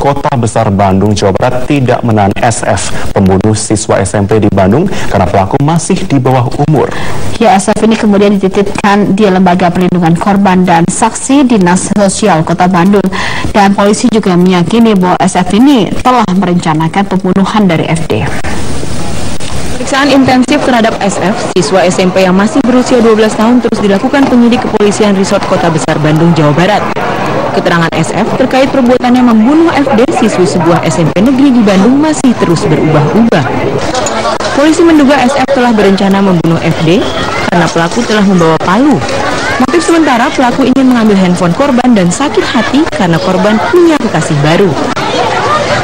Kota Besar Bandung, Jawa Barat tidak menahan SF, pembunuh siswa SMP di Bandung karena pelaku masih di bawah umur. Ya, SF ini kemudian dititipkan di Lembaga Perlindungan Korban dan Saksi Dinas Sosial Kota Bandung. Dan polisi juga meyakini bahwa SF ini telah merencanakan pembunuhan dari FD. Pemeriksaan intensif terhadap SF, siswa SMP yang masih berusia 12 tahun terus dilakukan penyidik Kepolisian Resort Kota Besar Bandung, Jawa Barat. Keterangan SF terkait perbuatannya membunuh FD, siswi sebuah SMP negeri di Bandung, masih terus berubah-ubah. Polisi menduga SF telah berencana membunuh FD karena pelaku telah membawa palu. Motif sementara, pelaku ingin mengambil handphone korban dan sakit hati karena korban punya kekasih baru.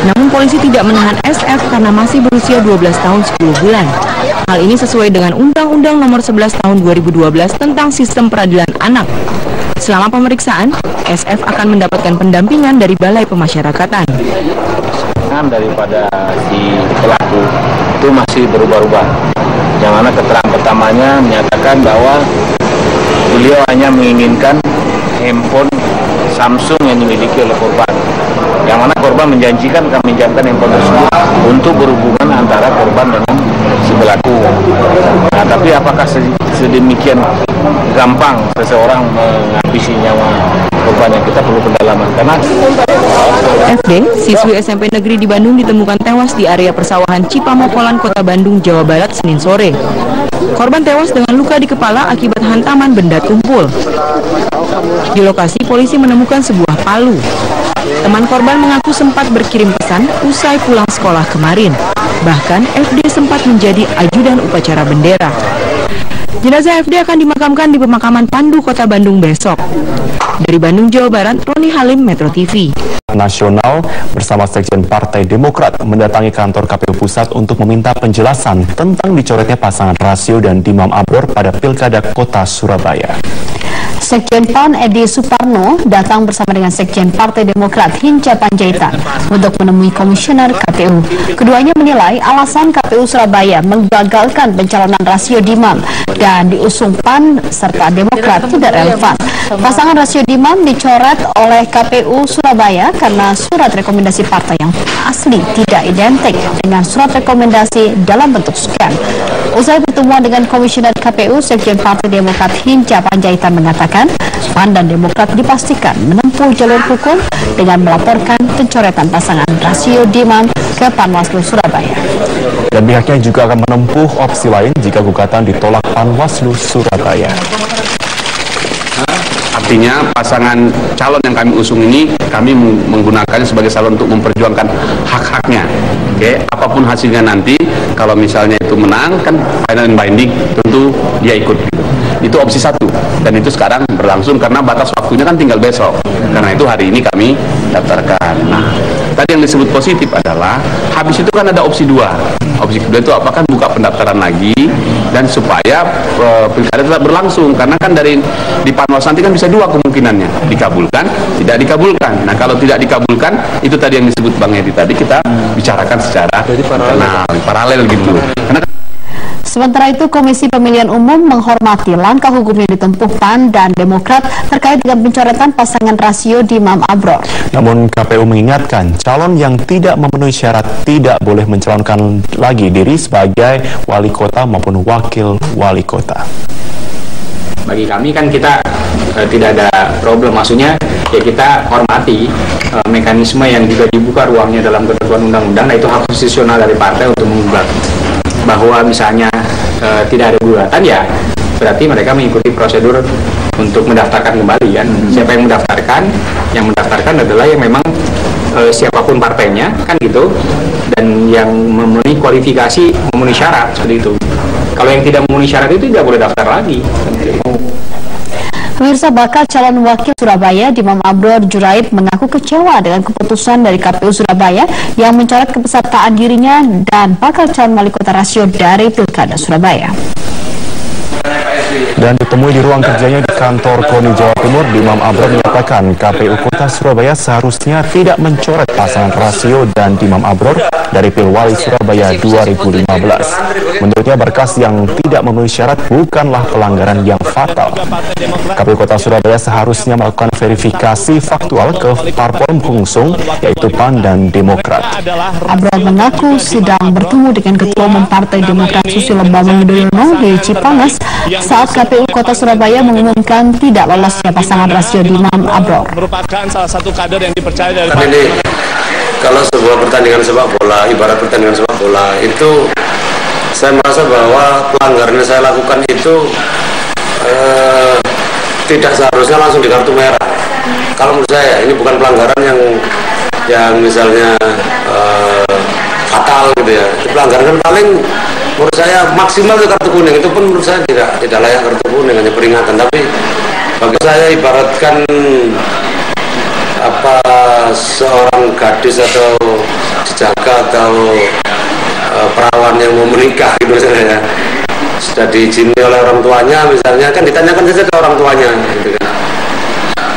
Namun polisi tidak menahan SF karena masih berusia 12 tahun 10 bulan. Hal ini sesuai dengan Undang-Undang Nomor 11 Tahun 2012 tentang Sistem Peradilan Anak. Selama pemeriksaan, SF akan mendapatkan pendampingan dari Balai Pemasyarakatan. Daripada si pelaku itu masih berubah-ubah. Yang mana keterangan pertamanya menyatakan bahwa beliau hanya menginginkan handphone Samsung yang dimiliki oleh korban. Yang mana korban menjanjikan akan meminjamkan handphone tersebut untuk berhubungan antara korban dengan si pelaku. Nah, tapi apakah sedemikian gampang seseorang menghabisi nyawa korbannya? Kita perlu pendalaman. Karena FD, siswi SMP negeri di Bandung, ditemukan tewas di area persawahan Cipamokolan, Kota Bandung, Jawa Barat, Senin sore. Korban tewas dengan luka di kepala akibat hantaman benda tumpul. Di lokasi, polisi menemukan sebuah palu. Teman korban mengaku sempat berkirim pesan usai pulang sekolah kemarin. Bahkan, FD sempat menjadi ajudan upacara bendera. Jenazah FD akan dimakamkan di pemakaman Pandu, Kota Bandung besok. Dari Bandung, Jawa Barat, Roni Halim, Metro TV. Nasional bersama Sekjen Partai Demokrat mendatangi kantor KPU Pusat untuk meminta penjelasan tentang dicoretnya pasangan Rasio dan Dimam Abror pada Pilkada Kota Surabaya. Sekjen PAN Edi Suparno datang bersama dengan Sekjen Partai Demokrat Hinca Panjaitan untuk menemui Komisioner KPU. Keduanya menilai alasan KPU Surabaya menggagalkan pencalonan Rasio Dimam dan diusung PAN serta Demokrat tidak relevan. Pasangan Rasio Dimam dicoret oleh KPU Surabaya karena surat rekomendasi partai yang asli tidak identik dengan surat rekomendasi dalam bentuk scan. Usai pertemuan dengan Komisioner KPU, Sekjen Partai Demokrat Hinca Panjaitan mengatakan PAN dan Demokrat dipastikan menempuh jalur hukum dengan melaporkan pencoretan pasangan Rasio Dimam ke Panwaslu Surabaya. Dan pihaknya juga akan menempuh opsi lain jika gugatan ditolak Panwaslu Surabaya. Artinya pasangan calon yang kami usung ini kami menggunakannya sebagai calon untuk memperjuangkan hak-haknya. Oke, apapun hasilnya nanti, kalau misalnya itu menang kan final and binding, tentu dia ikut. Itu opsi satu, dan itu sekarang berlangsung karena batas waktunya kan tinggal besok. Karena itu hari ini kami daftarkan. Nah, tadi yang disebut positif adalah habis itu kan ada opsi dua. Opsi kedua itu apa? Kan buka pendaftaran lagi dan supaya pilkada tetap berlangsung, karena kan dari di Panwas nanti kan bisa dua kemungkinannya, dikabulkan, tidak dikabulkan. Nah, kalau tidak dikabulkan, itu tadi yang disebut Bang Edi tadi kita bicarakan secara paralel gitu. Karena Sementara itu, Komisi Pemilihan Umum menghormati langkah hukum yang ditempuh PAN dan Demokrat terkait dengan pencoretan pasangan Rasio Dimam Abror. Namun KPU mengingatkan calon yang tidak memenuhi syarat tidak boleh mencalonkan lagi diri sebagai wali kota maupun wakil wali kota. Bagi kami kan kita tidak ada problem, maksudnya ya kita hormati mekanisme yang juga dibuka ruangnya dalam ketentuan undang-undang. Nah, itu hak konstitusional dari partai untuk menggugat. Bahwa misalnya tidak ada gugatan, ya berarti mereka mengikuti prosedur untuk mendaftarkan kembali kan. Siapa yang mendaftarkan? Yang mendaftarkan adalah yang memang siapapun partainya kan gitu, dan yang memenuhi kualifikasi, memenuhi syarat seperti itu. Kalau yang tidak memenuhi syarat itu tidak boleh daftar lagi. Pemirsa, bakal calon wakil Surabaya Dimam Abror Juraib mengaku kecewa dengan keputusan dari KPU Surabaya yang mencoret kepesertaan dirinya dan bakal calon wali kota Rasio dari Pilkada Surabaya. Dan ditemui di ruang kerjanya di kantor KONI Jawa Timur, Dimam Abror menyatakan KPU Kota Surabaya seharusnya tidak mencoret pasangan Rasio dan Dimam Abror dari Pilwali Surabaya 2015. Menurutnya berkas yang tidak memenuhi syarat bukanlah pelanggaran yang fatal. KPU Kota Surabaya seharusnya melakukan verifikasi faktual ke parpol pengusung yaitu PAN dan Demokrat. Abror mengaku sedang bertemu dengan Ketua Umum Partai Demokrat Susilo Bambang Yudhoyono di Cipanas saat KPU Kota Surabaya mengumumkan tidak lolosnya pasangan Rasio Dimam Abror. Merupakan salah satu kader yang dipercaya dari ini kalau sebuah pertandingan sepak bola, ibarat pertandingan sepak bola itu saya merasa bahwa pelanggaran yang saya lakukan itu tidak seharusnya langsung di kartu merah. Kalau menurut saya ini bukan pelanggaran yang misalnya fatal gitu ya. Pelanggaran kan paling menurut saya maksimal ke kartu kuning, itu pun menurut saya tidak layak kartu kuning, hanya peringatan. Tapi bagi saya ibaratkan seorang gadis atau dijaga atau perawan yang mau menikah gitu misalnya, sudah diizini oleh orang tuanya misalnya, kan ditanyakan saja ke orang tuanya gitu kan,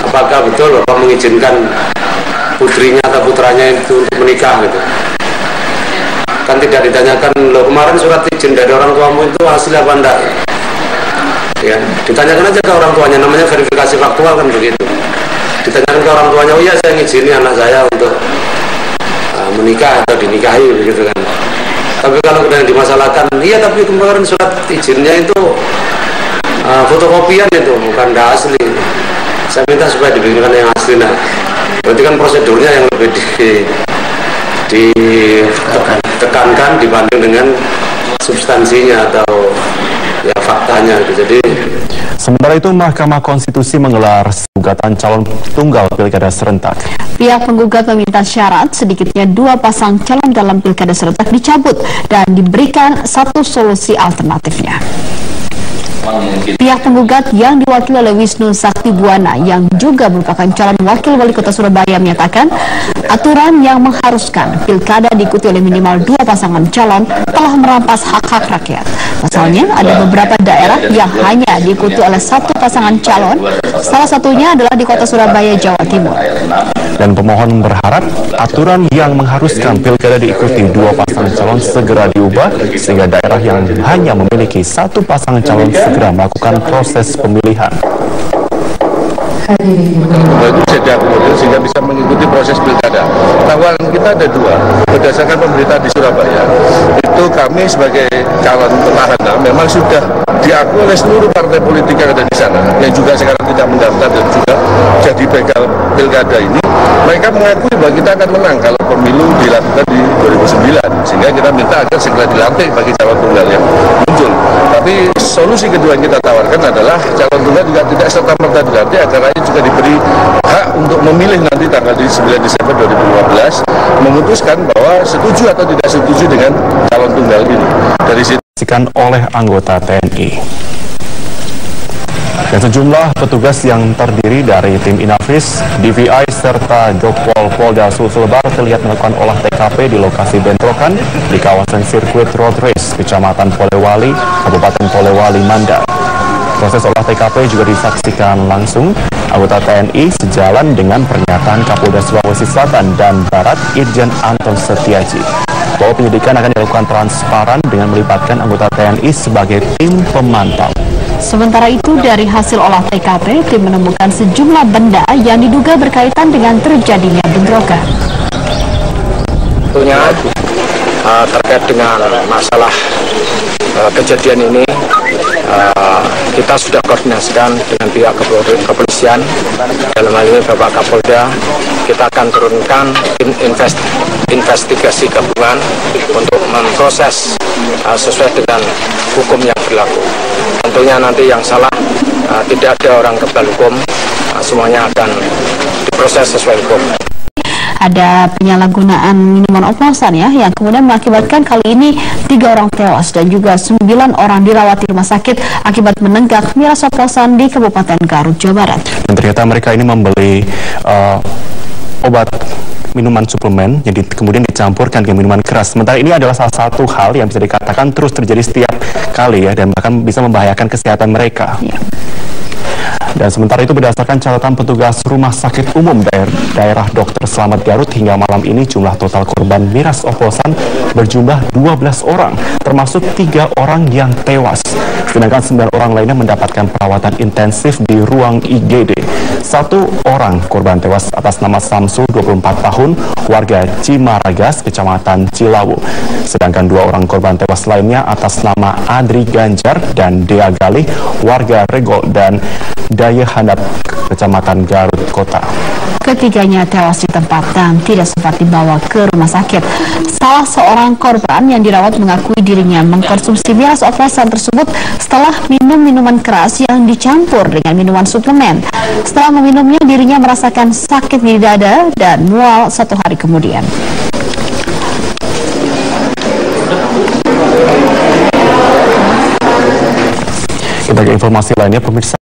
apakah betul Bapak mengizinkan putrinya atau putranya itu untuk menikah gitu. Kan tidak ditanyakan, loh kemarin surat izin dari orang tuamu itu asli apa enggak ya, ditanyakan aja ke orang tuanya, namanya verifikasi faktual kan begitu. Ditanyakan ke orang tuanya, oh iya saya ngizini anak saya untuk menikah atau dinikahi begitu kan. Tapi kalau kemudian dimasalahkan, iya tapi kemarin surat izinnya itu fotokopian itu, bukan asli. Saya minta supaya diberikan yang asli. Nah, berarti kan prosedurnya yang lebih ditekankan dibanding dengan substansinya atau ya faktanya gitu. Jadi sementara itu, Mahkamah Konstitusi menggelar gugatan calon tunggal pilkada serentak. Pihak penggugat meminta syarat sedikitnya 2 pasang calon dalam pilkada serentak dicabut dan diberikan satu solusi alternatifnya. Pihak penggugat yang diwakili oleh Wisnu Sakti Buwana yang juga merupakan calon wakil wali kota Surabaya menyatakan aturan yang mengharuskan pilkada diikuti oleh minimal 2 pasangan calon telah merampas hak-hak rakyat. Pasalnya ada beberapa daerah yang hanya diikuti oleh 1 pasangan calon, salah satunya adalah di kota Surabaya, Jawa Timur. Dan pemohon berharap aturan yang mengharuskan pilkada diikuti 2 pasangan calon segera diubah sehingga daerah yang hanya memiliki 1 pasangan calon segera melakukan proses pemilihan. Itu jeda kemudian sehingga bisa mengikuti proses pilkada. Tawaran kita ada 2 berdasarkan pemerintah di Surabaya. Itu kami sebagai calon petahana memang sudah diakui oleh seluruh partai politik yang ada di sana, yang juga sekarang tidak mendaftar dan juga jadi begal pilkada ini. Mereka mengakui bahwa kita akan menang kalau pemilu dilakukan di 2009, sehingga kita minta agar segera dilantik bagi calon tunggal yang muncul. Tapi solusi kedua yang kita tawarkan adalah calon tunggal juga tidak serta-merta dilantik, agar rakyat juga diberi hak untuk memilih nanti tanggal 9 Desember 2015, memutuskan bahwa setuju atau tidak setuju dengan calon tunggal ini. Dari situ oleh anggota TNI. Dan sejumlah petugas yang terdiri dari tim Inafis, DVI, serta Dokpol Polda Sulselbar terlihat melakukan olah TKP di lokasi bentrokan di kawasan sirkuit road race, Kecamatan Polewali, Kabupaten Polewali, Mandar. Proses olah TKP juga disaksikan langsung anggota TNI sejalan dengan pernyataan Kapolda Sulawesi Selatan dan Barat Irjen Anton Setiaji bahwa penyidikan akan dilakukan transparan dengan melibatkan anggota TNI sebagai tim pemantau. Sementara itu, dari hasil olah TKP, tim menemukan sejumlah benda yang diduga berkaitan dengan terjadinya bentrokan. Tentunya terkait dengan masalah kejadian ini, kita sudah koordinasikan dengan pihak kepolisian, dalam hal ini Bapak Kapolda. Kita akan turunkan tim investigasi gabungan untuk memproses sesuai dengan hukum yang berlaku. Tentunya nanti yang salah tidak ada orang kebal hukum, semuanya akan diproses sesuai hukum. Ada penyalahgunaan minuman oplosan ya, yang kemudian mengakibatkan kali ini 3 orang tewas dan juga 9 orang dirawat di rumah sakit akibat menenggak miras oplosan di Kabupaten Garut, Jawa Barat. Dan ternyata mereka ini membeli obat minuman suplemen yang kemudian dicampurkan dengan minuman keras. Sementara ini adalah salah satu hal yang bisa dikatakan terus terjadi setiap kali ya, dan bahkan bisa membahayakan kesehatan mereka. Ya. Dan sementara itu berdasarkan catatan petugas Rumah Sakit Umum Daerah Dr. Slamet Garut hingga malam ini jumlah total korban miras oplosan berjumlah 12 orang, termasuk 3 orang yang tewas. Sedangkan 9 orang lainnya mendapatkan perawatan intensif di ruang IGD. 1 orang korban tewas atas nama Samsul, 24 tahun, warga Cimaragas, Kecamatan Cilawu. Sedangkan 2 orang korban tewas lainnya atas nama Adri Ganjar dan Dea Galih, warga Regol dan Daya Handap, Kecamatan Garut Kota. Ketiganya tewas di tempat dan tidak sempat dibawa ke rumah sakit. Salah seorang korban yang dirawat mengakui dirinya mengkonsumsi miras oplosan tersebut setelah minum minuman keras yang dicampur dengan minuman suplemen. Setelah meminumnya, dirinya merasakan sakit di dada dan mual 1 hari kemudian. Kita ke informasi lainnya, pemirsa.